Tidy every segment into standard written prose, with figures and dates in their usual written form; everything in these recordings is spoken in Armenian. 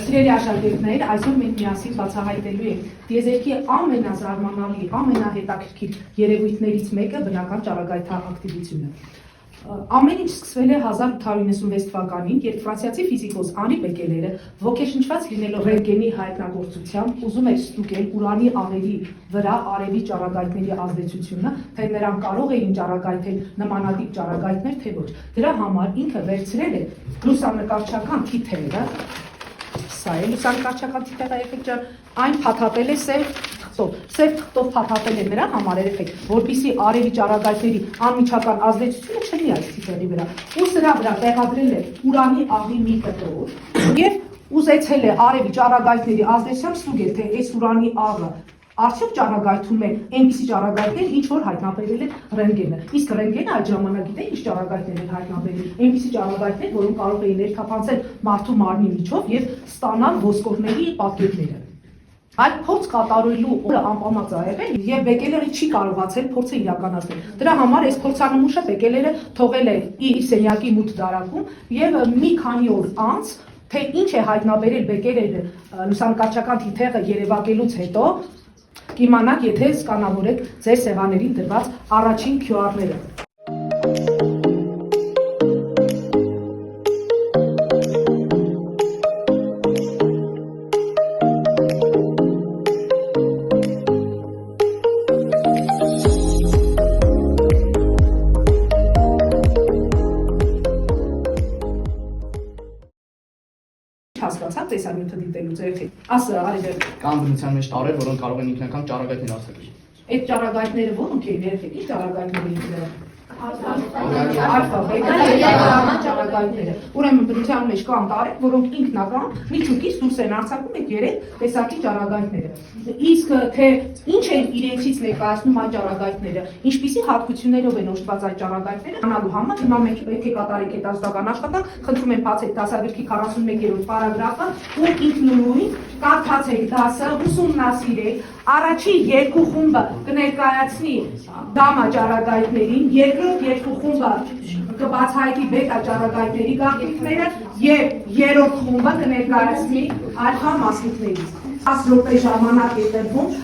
Սիրելի աշակերտներ, այսօր մենք միասին բացահայտելու ենք տիեզերքի ամենազարմանալի, ամենահետաքրքիր երևույթներից մեկը բնական ճառագայթաակտիվությունը։ Ամեն ինչ սկսվել է 1896 թվականին, երբ ֆրանսիացի ֆիզիկոս Անրի Բեկելերը ոգեշնչված լինելով ռենտգենի հայտնագործությամբ ուզում էր ստուգել ուրանի աղերի վրա արևի ճառագայթների ազդեցությունը, թե նրանք կարող էին ճառագայթել նմանատիպ ճառագայթներ, թե ոչ։ Դրա համար ինքը վերցրել է լուսանկարչական թիթերը, սա է լուսանկարչական թիթերը, երեխեք ջան, այն փաթաթել է սև թղթով փաթաթել է նրա համար, երեխեք, որպեսզի արևի ճառագայթների անմիջական ազդեցությունը չլինի այս թիթերի վրա։ Ու սրա վրա տեղադրել է ուրանի աղի մի կտոր եւ ուզեցել է արևի ճառագայթների ազդեցությամբ ստուգել, թե այս ուրանի աղը արդյոք ճառագայթում է այնպիսի ճառագայթներ, ինչ որ հայտնաբերել է ռենտգենը։ Իսկ ռենտգենը այդ ժամանակ գիտե ինչ ճառագայթներ էր հայտնաբերել, այնպիսի ճառագայթներ, որոնք կարող էին ներթափանցել մարդու մարմնի միջով եւ ստանալ ոսկորների պատկերները։ Այդ փորձ կատարելու օրը անպամած ա եղել եւ Բեկելերը չի կարողացել փորձը իրականացնել։ Դրա համար այս փորձանմուշը Բեկելերը թողել է իր սենյակի մութ դարակում եւ մի քանի օր անց, թե ինչ է հայտնաբերել Բեկելերը լուսանկարչական թիթեղը երևակելուց հետո, կիմանաք, եթե սկանավորեք ձեր սեղաններին դրված առաջին QR-ները։ Հասկացա տեսանյութը դիտելուց երեխեք։ Ասա, արիվեր։ Կան բնության մեջ տարրեր, որոնք կարող են ինքնական ճառագայթներ արձակել։ Այդ ճառագայթները ո՞նք են երեխեք, ինչ ճառագայթներ են դրանք։ Ալֆա, բետա եւ գամմա ճառագայթները։ Ուրեմն բնության մեջ կան տարրեր, որոնք ինքնական միջուկից դուրս են արձակում այդ երեք տեսակի ճառագայթները։ Իսկ թե ինչ են իրենցից ներկայացնում այդ ճառագայթները, ինչպիսի հատկություններով են օժտված այդ ճառագայթները, անալու համար հիմա մենք պետք է կատարենք այդ ազգական աշխատանք, խնդրում եմ բացեք դասագրքի 41-րդ պարագրաֆը ու ինքնուրույն կարդացեք դասը, ուսումնասիրեք, առաջին երկու խումբը կներկայացնի գամմա ճառագայթներին, երկրորդ երկու խումբը կբացահայտի բետա ճառագայթների գաղտնիքները եւ երրորդ խումբը կներկայացնի ալֆա մասնիկներից։ 10 րոպե ժամանակ է տրվում։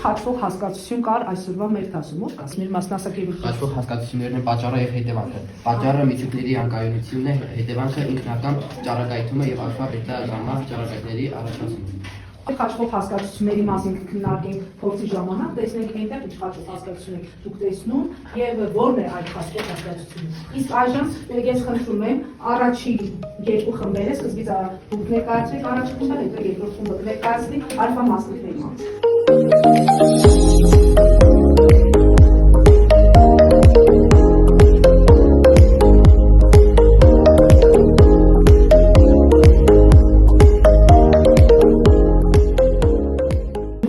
Հաշվող հասկացություն կար այսօրվա մեր դասում, ով կաս մեր մասնասակերություն։ Հաշվող հասկացություններն են պատճառը եւ հետևանքը։ Պատճառը միջուկների անկայունությունն է, հետևանքը ինքնական ճառագայթումը եւ ալֆա բետա գամմա ճառագայթների առաջացումը։ Հաշվող հասկացությունների մասին կքննարկենք փորձի ժամանակ, տեսնենք այնտեղ ինչ հաշվող հասկացություն եք դուք տեսնում եւ ո՞րն է այդ հաշվող հասկացությունը։ Իսկ այժմ ես խնդրում եմ առաջին երկու խմբերը սկզբից դուք ներկայացրեք առաջին խումբը, հետո երկրորդ խումբը ներկայացնի ալֆա մասնիկների մասին։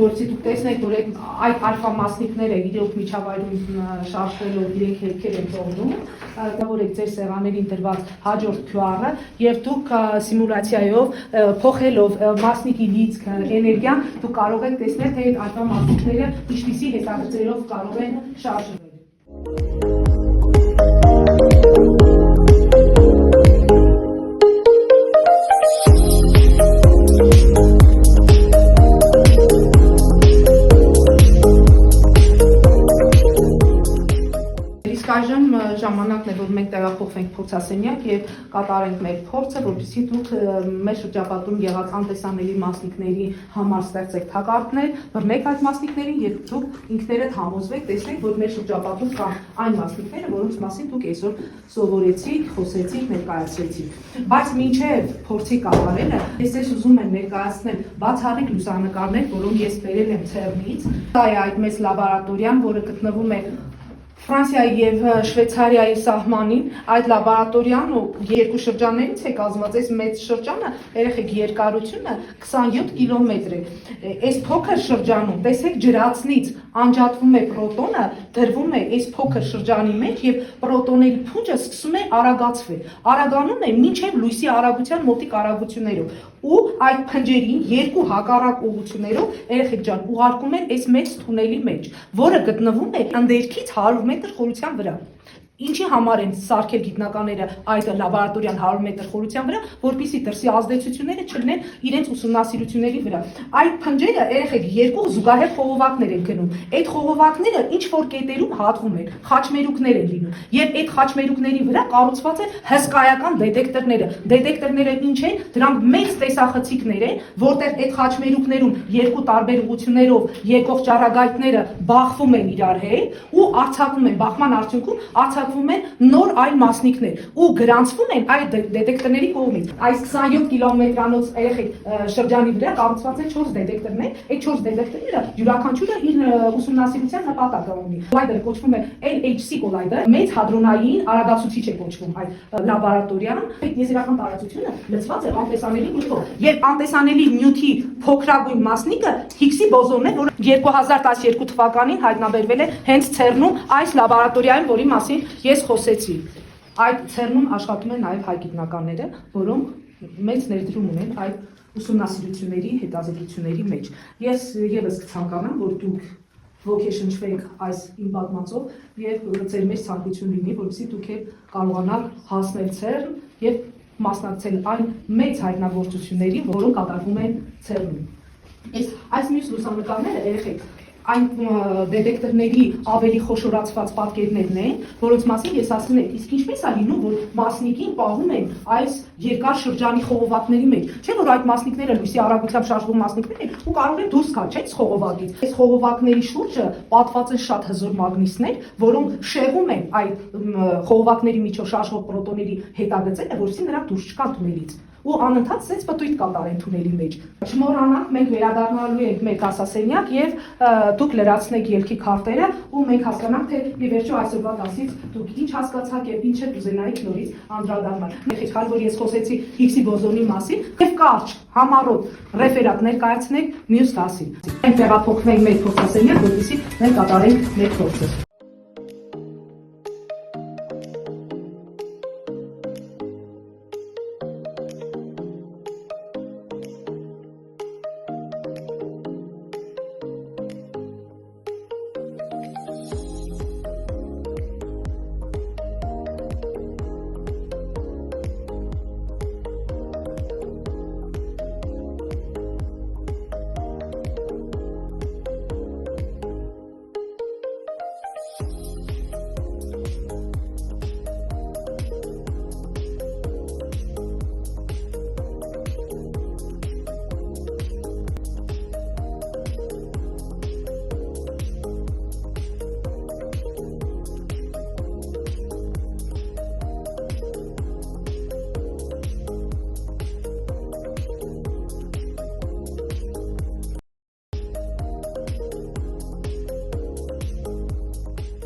Որցի դուք տեսնեք, որ այդ ալֆա մասնիկները իրոք միջավայրում շարժվելով իրենք հետքեր են թողնում, դավորեք ձեր սեղաններին դրված հաջորդ QR-ը եւ դուք սիմուլացիայով փոխելով մասնիկի լիցքը, էներգիան, դուք կարող եք տեսնել, թե այդ ալֆա մասնիկները ինչպիսի հետաքրքրելով կարող են շարժվել։ Այժմ ժամանակն է, որ մենք տեղափոխվենք փորձասենյակ եւ կատարենք մեր փորձը, որպեսզի դուք մեր շրջապատում եղած անտեսանելի մասնիկների համար ստեղծեք թակարդներ, բռնեք այդ մասնիկներին եւ դուք ինքներդ համոզվեք, տեսնեք, որ մեր շրջապատում կան այն մասնիկները, որոնց մասին դուք այսօր սովորեցիք, խոսեցիք, ներկայացրեցիք։ Բայց մինչեւ փորձի կատարելը, ես ուզում եմ ներկայացնել բացառիկ լուսանկարներ, որոնք ես բերել եմ CERN-ից։ Դա է այդ մեծ լաբորատորիան, որը գտնվում է Ֆրանսիայի եւ Շվեյցարիայի սահմանին այդ լաբորատորիան ու երկու շրջաններից է կազմված, այս մեծ շրջանը, երեխեք երկարությունը 27 կիլոմետր է։ Այս փոքր շրջանում, տեսեք, ջրածնից անջատվում է պրոտոնը, դրվում է այս փոքր շրջանի մեջ եւ պրոտոնների փունջը սկսում է արագացվել։ Արագանում է մինչեւ լույսի արագության մոտիկ արագություններով։ Ու այդ փնջերին երկու հակառակ ուղղություններով, երեխեք ջան, ուղարկում են այս մեծ թունելի մեջ, որը գտնվում է ընդերքից 100 մետր խորության վրա։ Ինչի համար են սարքել գիտնականները այդ լաբորատորիան 100 մետր խորության վրա, որպեսզի դրսի ազդեցությունները չլինեն իրենց ուսումնասիրությունների վրա։ Այդ փնջերը երեխեք երկու զուգահեռ խողովակներ են գնում։ Այդ խողովակները ինչ որ կետերում հատվում են, խաչմերուկներ են լինում, եւ այդ խաչմերուկների վրա կառուցված են հսկայական դետեկտորները։ Դետեկտորները ինչ են, դրանք մեծ տեսախցիկներ են, որտեղ այդ խաչմերուկներում երկու տարբեր ուղություններով եկող ճառագայթները բախվում են իրար հետ ու արձակվում են, բախման արդյունքում արձակվում են նոր այլ մասնիկներ ու գրանցվում են այդ դետեկտորների կողմից։ Այս 27 կիլոմետրանոց երեխեք շրջանի վրա կառուցված են 4 դետեկտորներ, այդ 4 դետեկտորները յուրաքանչյուրը իր ուսումնասիրության նպատակը ունի։ Կոլայդերը կոչվում է LHC կոլայդեր, մեծ հադրոնային արագացուցիչ է կոչվում այդ լաբորատորիան։ Այդ եզերական տարածությունը լցված է անտեսանելի նյութով։ Եվ անտեսանելի նյութի փոքրագույն մասնիկը Հիգսի բոզոնն է, որը 2012 թվականին հայտնաբերվել է հենց CERN-ում այս լաբորատորիայում, որի մասին ես խոսեցի։ Այդ CERN-ում աշխատում են նաև հայ գիտնականները, որոնք մեծ ներդրում ունեն այդ ուսումնասիրությունների հետազոտությունների մեջ։ Ես եւս կցանկանամ, որ դուք ոգեշնչվեք այս իմ պատմածով եւ ձեր մեջ ցանկություն լինի, որպեսզի դուք կարողանաք հասնել CERN եւ մասնակցել այն մեծ հայտնագործություններին, որոնք կատարվում են CERN-ում։ Այս մյուս լուսանկարները երեխեք այն դետեկտորների ավելի խոշորացված պատկերներն են, որոնց մասին ես ասում եմ, իսկ ինչպես է լինում, որ մասնիկին պահում են այս երկար շրջանի խողովակների մեջ, չէ՞ որ այդ մասնիկները լույսի արագությամբ շարժվող մասնիկներ են ու կարող են դուրս գալ, չէ՞, այս խողովակից։ Այս խողովակների շուրջը պատված են շատ հզոր մագնիսներ, որոնք շեղում են այդ խողովակների միջով շարժվող պրոտոնների հետագծերը, որովհետեւ նրանք դուրս չկան թունելից։ Ու անընդհատ ցած պտույտ կատարեն թունելի մեջ։ Չմոռանանք, մենք վերադառնալու ենք մեր կասասենյակ եւ դուք լրացնեք ելքի քարտերը ու մենք հասկանանք, թե ի վերջո այսօրվա դասից դուք ինչ հասկացաք եւ ինչ եք ուզենայիք նորից անդրադառնալ։ Ეხեք, հալ որ ես խոսեցի Հիգսի բոզոնի մասին, եւ կարճ, համառոտ ռեֆերատ ներկայացնեք մյուս դասին։ Մենք տեղափոխվենք մեր փոխասենյակ, որպեսզի մենք կատարենք մեր փորձը։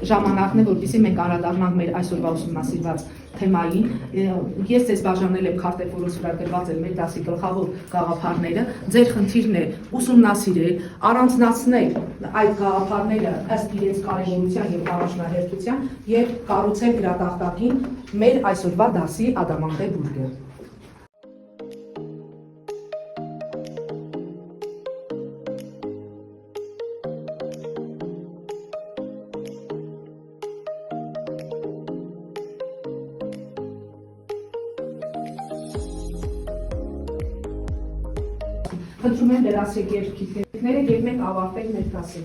Ժամանակն է, որպեսզի մենք անդրադառնանք մեր այսօրվա ուսումնասիրված թեմային։ Ես ձեզ բաժանել եմ քարտեզի վրա գրված են մեր դասի գլխավոր գաղափարները։ Ձեր խնդիրն է ուսումնասիրել, առանձնացնել այդ գաղափարները ըստ իրենց կարևորության եւ առաջնահերթության եւ կառուցել գրատախտակին մեր այսօրվա դասի ադամանդե բուրգը։ Խնդրում եմ դերասեք երկիքները եւ մենք ավարտենք մեր դասը։